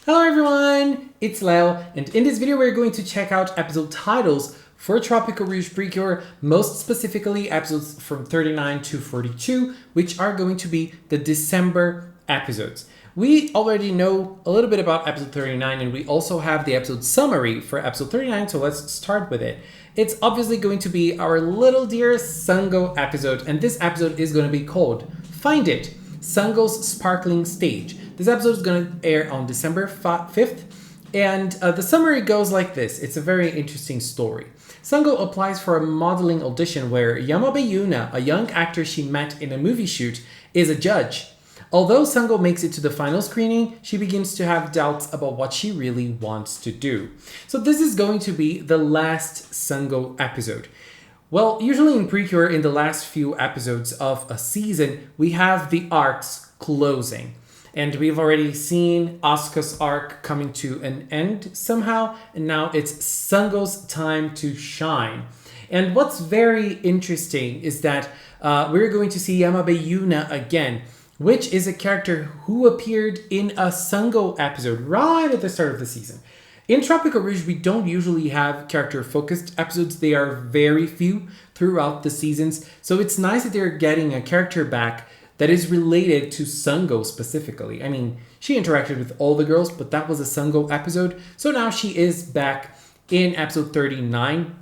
Hello everyone, it's Leo, and in this video we're going to check out episode titles for Tropical-Rouge Precure, most specifically episodes from 39 to 42, which are going to be the December episodes. We already know a little bit about episode 39, and we also have the episode summary for episode 39, so let's start with it. It's obviously going to be our little dear Sungo episode, and this episode is going to be called Find It, Sungo's Sparkling Stage. This episode is going to air on December 5th, and the summary goes like this. It's a very interesting story. Sungo applies for a modeling audition where Yamabe Yuna, a young actor she met in a movie shoot, is a judge. Although Sungo makes it to the final screening, she begins to have doubts about what she really wants to do. So this is going to be the last Sungo episode. Well, usually in Precure, in the last few episodes of a season, we have the arcs closing. And we've already seen Asuka's arc coming to an end somehow, and now it's Sungo's time to shine. And what's very interesting is that we're going to see Yamabe Yuna again, which is a character who appeared in a Sungo episode right at the start of the season. In Tropical-Rouge, we don't usually have character-focused episodes. They are very few throughout the seasons, so it's nice that they're getting a character back that is related to Sungo specifically. I mean, she interacted with all the girls, but that was a Sungo episode. So now she is back in episode 39.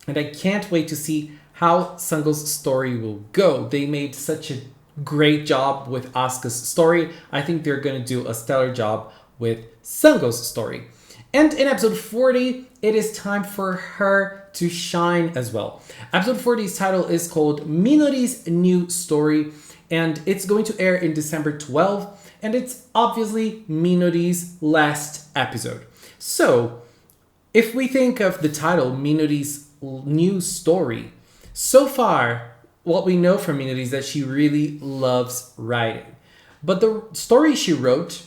And I can't wait to see how Sungo's story will go. They made such a great job with Asuka's story. I think they're going to do a stellar job with Sungo's story. And in episode 40, it is time for her to shine as well. Episode 40's title is called Minoris New Story, and it's going to air in December 12th, and it's obviously Minoris' last episode. So, if we think of the title, Minoris New Story, so far, what we know from Minoris is that she really loves writing. But the story she wrote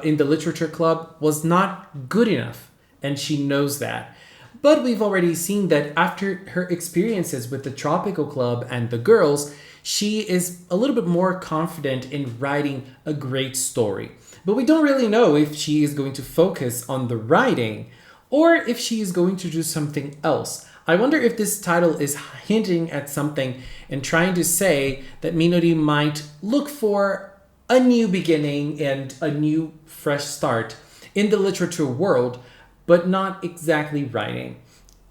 in the literature club was not good enough, and she knows that. But we've already seen that after her experiences with the Tropical Club and the girls, she is a little bit more confident in writing a great story. But we don't really know if she is going to focus on the writing or if she is going to do something else. I wonder if this title is hinting at something and trying to say that Minori might look for a new beginning and a new fresh start in the literature world, but not exactly writing.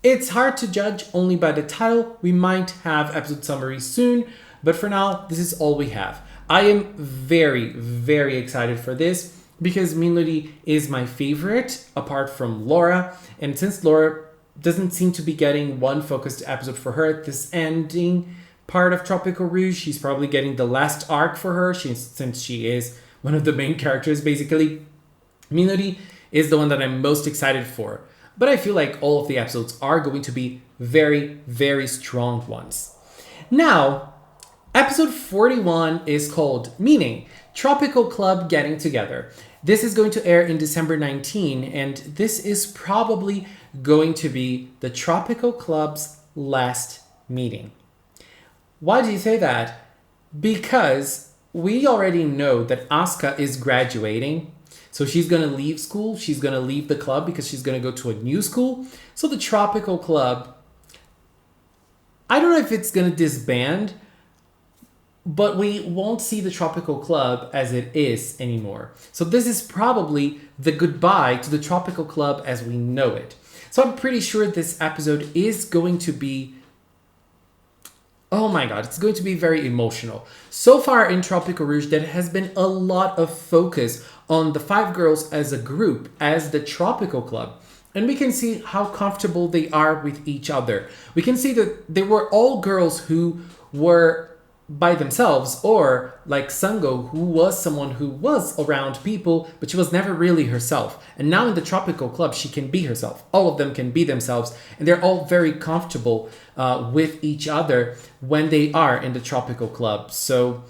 It's hard to judge only by the title. We might have episode summary soon, but for now, this is all we have. I am very, very excited for this because Minori is my favorite apart from Laura. And since Laura doesn't seem to be getting one focused episode for her at this ending part of Tropical-Rouge, she's probably getting the last arc for her since she is one of the main characters basically. Minori is the one that I'm most excited for. But I feel like all of the episodes are going to be very, very strong ones. Now, episode 41 is called Meaning, Tropical Club Getting Together. This is going to air in December 19, and this is probably going to be the Tropical Club's last meeting. Why do you say that? Because we already know that Asuka is graduating. So she's going to leave school. She's going to leave the club because she's going to go to a new school. So the Tropical Club, I don't know if it's going to disband, but we won't see the Tropical Club as it is anymore. So this is probably the goodbye to the Tropical Club as we know it. So I'm pretty sure this episode is going to be, oh my god, it's going to be very emotional. So far in Tropical-Rouge, there has been a lot of focus on the five girls as a group, as the Tropical Club. And we can see how comfortable they are with each other. We can see that they were all girls who were by themselves, or like Sungo, who was someone who was around people, but she was never really herself. And now in the Tropical Club, she can be herself. All of them can be themselves, and they're all very comfortable with each other when they are in the Tropical Club. So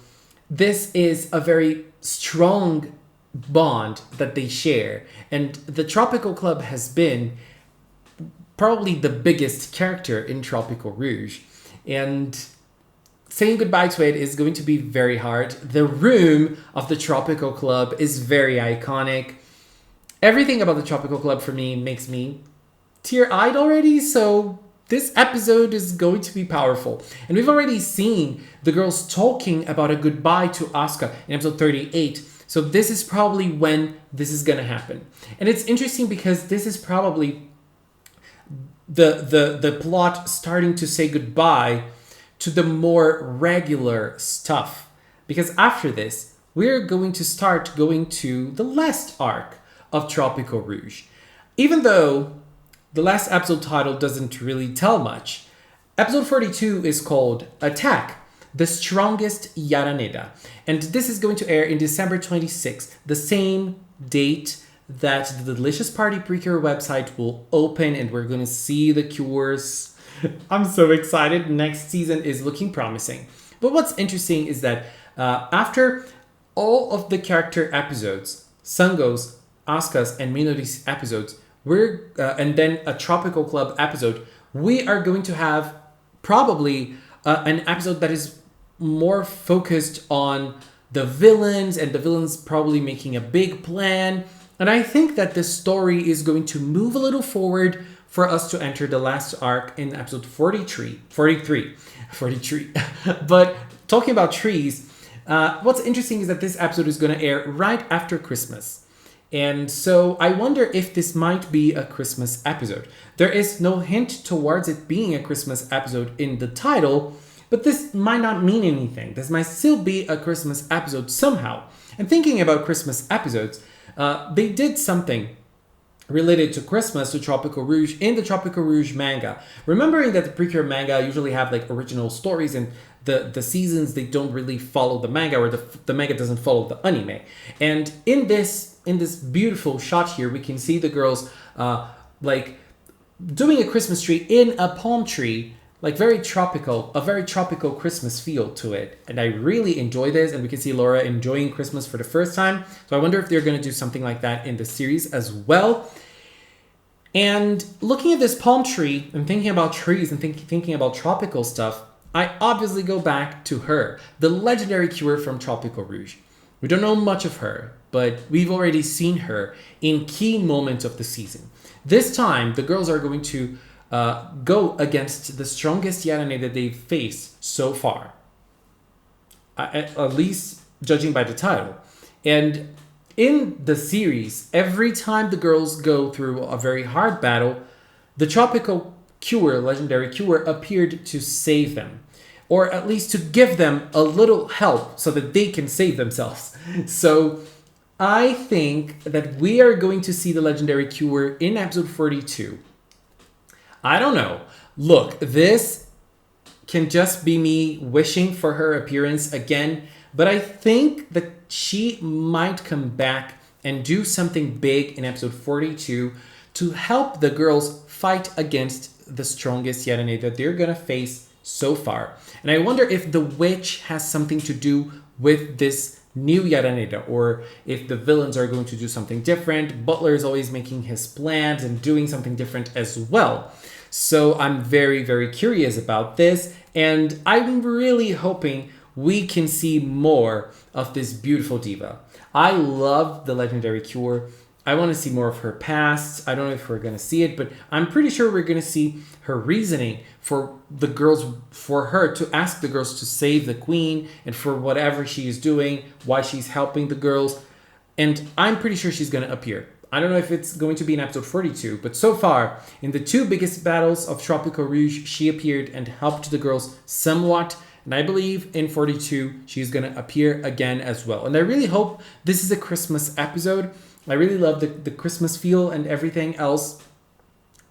this is a very strong bond that they share. And the Tropical Club has been probably the biggest character in Tropical-Rouge. And saying goodbye to it is going to be very hard. The room of the Tropical Club is very iconic. everything about the Tropical Club for me makes me tear-eyed already, so this episode is going to be powerful. And we've already seen the girls talking about a goodbye to Asuka in episode 38. So this is probably when this is going to happen. And it's interesting because this is probably the plot starting to say goodbye to the more regular stuff. Because after this, we're going to start going to the last arc of Tropical-Rouge. Even though the last episode title doesn't really tell much, episode 42 is called Attack, the Strongest Yaraneda. And this is going to air in December 26th, the same date that the Delicious Party Precure website will open, and we're going to see the cures. I'm so excited. Next season is looking promising. But what's interesting is that after all of the character episodes, Sango's, Asuka's, and Minoris episodes, and then a Tropical Club episode, we are going to have probably an episode that is more focused on the villains, and the villains probably making a big plan. And I think that the story is going to move a little forward for us to enter the last arc in episode 43. But talking about trees, what's interesting is that this episode is going to air right after Christmas. And so I wonder if this might be a Christmas episode. There is no hint towards it being a Christmas episode in the title, but this might not mean anything. This might still be a Christmas episode somehow. And thinking about Christmas episodes, they did something related to Christmas to Tropical-Rouge in the Tropical-Rouge manga. Remembering that the Precure manga usually have like original stories, and the seasons, they don't really follow the manga, or the manga doesn't follow the anime. And in this beautiful shot here, we can see the girls like doing a Christmas tree in a palm tree, like a very tropical Christmas feel to it. And I really enjoy this, and we can see Laura enjoying Christmas for the first time. So I wonder if they're going to do something like that in the series as well. And looking at this palm tree and thinking about trees and thinking about tropical stuff, I obviously go back to her, the legendary Cure from Tropical-Rouge. We don't know much of her, but we've already seen her in key moments of the season. This time, the girls are going to go against the strongest Yaraneda that they've faced so far. At least judging by the title. And in the series, every time the girls go through a very hard battle, the Tropical Cure, legendary Cure, appeared to save them. Or at least to give them a little help so that they can save themselves. So I think that we are going to see the legendary Cure in episode 42. I don't know. Look, this can just be me wishing for her appearance again, but I think that she might come back and do something big in episode 42 to help the girls fight against the strongest Yaraneda that they're gonna face so far. And I wonder if the witch has something to do with this new Yaraneda, or if the villains are going to do something different. Butler is always making his plans and doing something different as well. So I'm very, very curious about this, and I'm really hoping we can see more of this beautiful diva. I love the legendary Cure. I want to see more of her past. I don't know if we're going to see it, but I'm pretty sure we're going to see her reasoning for the girls, for her to ask the girls to save the queen, and for whatever she is doing, why she's helping the girls. And I'm pretty sure she's going to appear. I don't know if it's going to be in episode 42, but so far, in the two biggest battles of Tropical-Rouge, she appeared and helped the girls somewhat. And I believe in 42, she's going to appear again as well. And I really hope this is a Christmas episode. I really love the Christmas feel and everything else.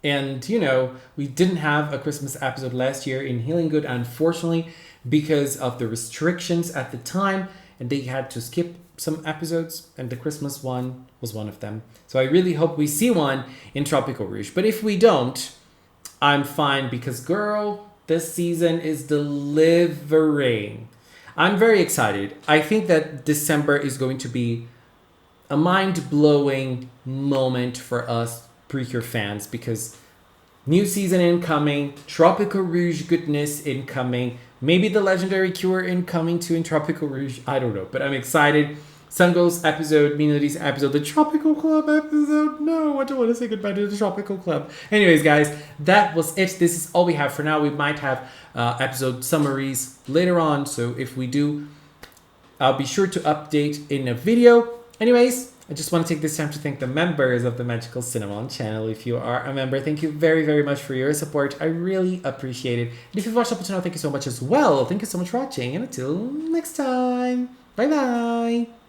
And, you know, we didn't have a Christmas episode last year in Healing Good, unfortunately, because of the restrictions at the time. And they had to skip some episodes, and the Christmas one was one of them. So I really hope we see one in Tropical-Rouge. But if we don't, I'm fine, because girl, this season is delivering. I'm very excited. I think that December is going to be a mind-blowing moment for us Precure fans, because new season incoming, Tropical-Rouge goodness incoming, maybe the legendary Cure incoming too in Tropical-Rouge, I don't know, but I'm excited. Sungo's episode, Minoris episode, the Tropical Club episode. No, I don't want to say goodbye to the Tropical Club. Anyways, guys, that was it. This is all we have for now. We might have episode summaries later on. So if we do, I'll be sure to update in a video. Anyways, I just want to take this time to thank the members of the Magical Cinnamon channel. If you are a member, thank you very, very much for your support. I really appreciate it. And if you've watched up until now, thank you so much as well. Thank you so much for watching. And until next time, bye-bye.